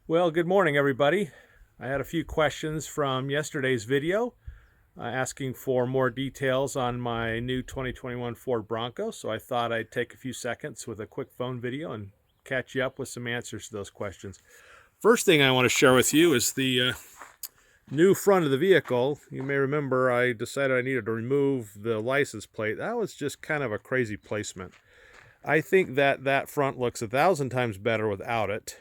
Well, good morning, everybody. I had a few questions from yesterday's video asking for more details on my new 2021 Ford Bronco, so I thought I'd take a few seconds with a quick phone video and catch you up with some answers to those questions. First thing I want to share with you is the new front of the vehicle. You may remember I decided I needed to remove the license plate. That was just kind of a crazy placement. I think that front looks 1,000 times better without it.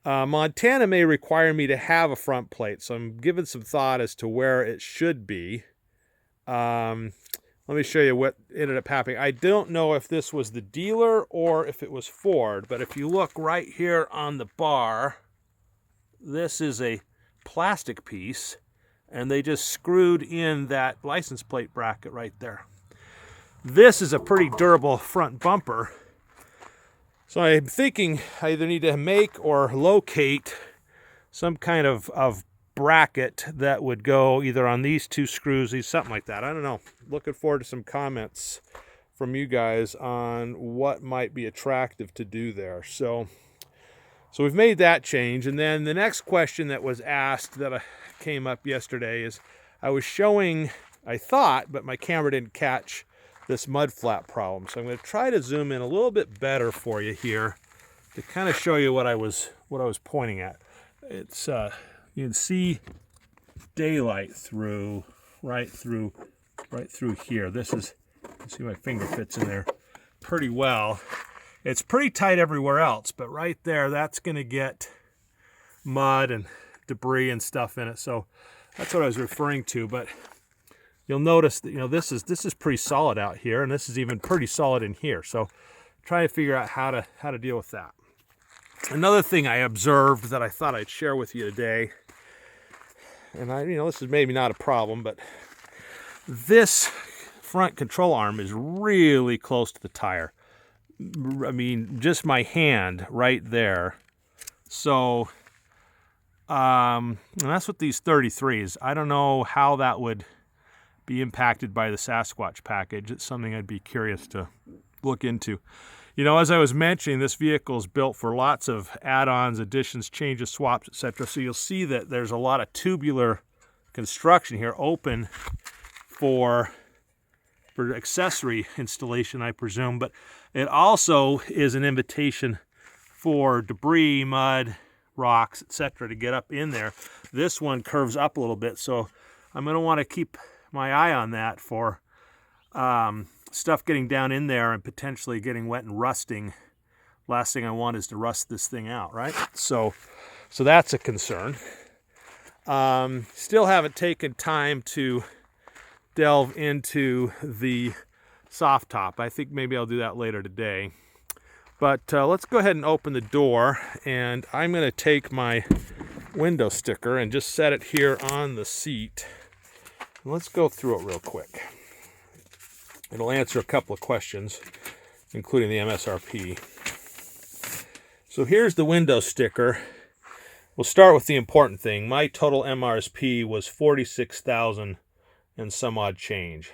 Montana may require me to have a front plate, so I'm giving some thought as to where it should be. Let me show you what ended up happening. I don't know if this was the dealer or if it was Ford, but if you look right here on the bar, this is a plastic piece, and they just screwed in that license plate bracket right there. This is a pretty durable front bumper. So I'm thinking I either need to make or locate some kind of bracket that would go either on these two screws, something like that. I don't know. Looking forward to some comments from you guys on what might be attractive to do there. So we've made that change. And then the next question that was asked that came up yesterday is I was showing, I thought, but my camera didn't catch this mud flap problem. So I'm going to try to zoom in a little bit better for you here to kind of show you what I was pointing at. It's you can see daylight through right through here. This is, you can see my finger fits in there pretty well. It's pretty tight everywhere else, but right there, that's going to get mud and debris and stuff in it. So that's what I was referring to. But you'll notice that this is pretty solid out here, and this is even pretty solid in here. So try to figure out how to deal with that. Another thing I observed that I thought I'd share with you today, and this is maybe not a problem, but this front control arm is really close to the tire. I mean, just my hand right there. So and that's with these 33s. I don't know how that would be impacted by the Sasquatch package. It's something I'd be curious to look into. As I was mentioning, this vehicle is built for lots of add-ons, additions, changes, swaps, etc. So you'll see that there's a lot of tubular construction here open for accessory installation, I presume, but it also is an invitation for debris, mud, rocks, etc. to get up in there. This one curves up a little bit, so I'm going to want to keep my eye on that for stuff getting down in there and potentially getting wet and rusting. Last thing I want is to rust this thing out, right? So that's a concern. Still haven't taken time to delve into the soft top. I think maybe I'll do that later today. But let's go ahead and open the door, and I'm going to take my window sticker and just set it here on the seat. Let's go through it real quick. It'll answer a couple of questions, including the MSRP. So here's the window sticker. We'll start with the important thing. My total MSRP was $46,000 and some odd change.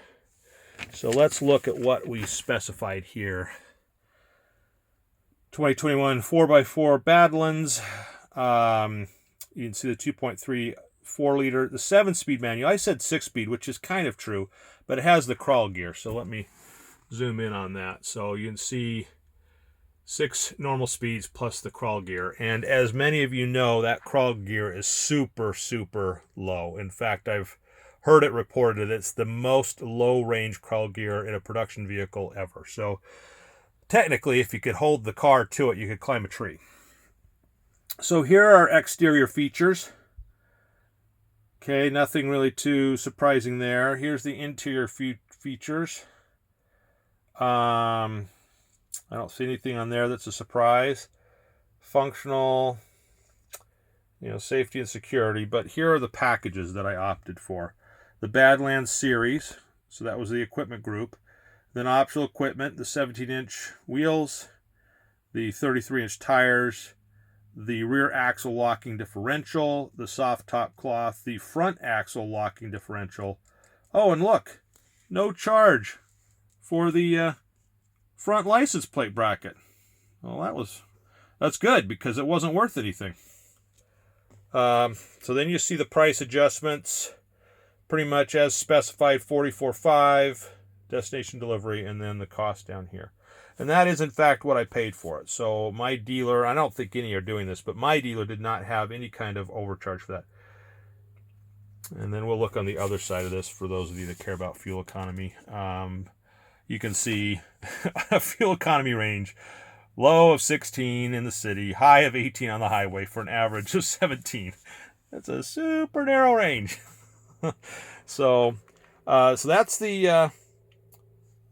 So let's look at what we specified here. 2021 4x4 Badlands. You can see the 2.3 4-liter, the 7-speed manual. I said 6-speed, which is kind of true, but it has the crawl gear. So let me zoom in on that. So you can see 6 normal speeds plus the crawl gear. And as many of you know, that crawl gear is super, super low. In fact, I've heard it reported it's the most low-range crawl gear in a production vehicle ever. So technically, if you could hold the car to it, you could climb a tree. So here are exterior features. Okay, nothing really too surprising there. Here's the interior features. I don't see anything on there that's a surprise. Functional, safety and security. But here are the packages that I opted for. The Badlands series, so that was the equipment group. Then optional equipment, the 17-inch wheels, the 33-inch tires, the rear axle locking differential, the soft top cloth, the front axle locking differential. Oh, and look, no charge for the front license plate bracket. Well, that was That's good because it wasn't worth anything. So then you see the price adjustments, pretty much as specified, $44.5, destination delivery, and then the cost down here. And that is, in fact, what I paid for it. So my dealer, I don't think any are doing this, but my dealer did not have any kind of overcharge for that. And then we'll look on the other side of this for those of you that care about fuel economy. You can see a fuel economy range. Low of 16 in the city, high of 18 on the highway for an average of 17. That's a super narrow range. So that's the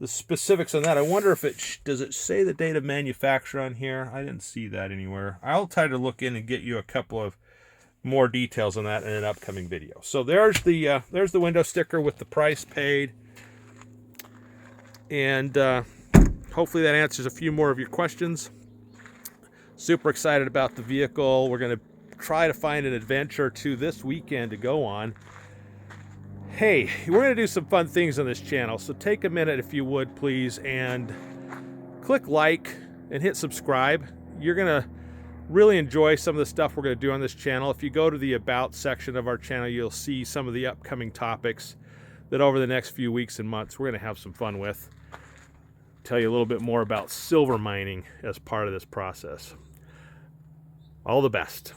specifics on that. I wonder if does it say the date of manufacture on here? I didn't see that anywhere. I'll try to look in and get you a couple of more details on that in an upcoming video. So there's the window sticker with the price paid, and hopefully that answers a few more of your questions. Super excited about the vehicle. We're going to try to find an adventure to this weekend to go on. Hey, we're going to do some fun things on this channel, so take a minute if you would, please, and click like and hit subscribe. You're going to really enjoy some of the stuff we're going to do on this channel. If you go to the About section of our channel, you'll see some of the upcoming topics that over the next few weeks and months we're going to have some fun with. Tell you a little bit more about silver mining as part of this process. All the best.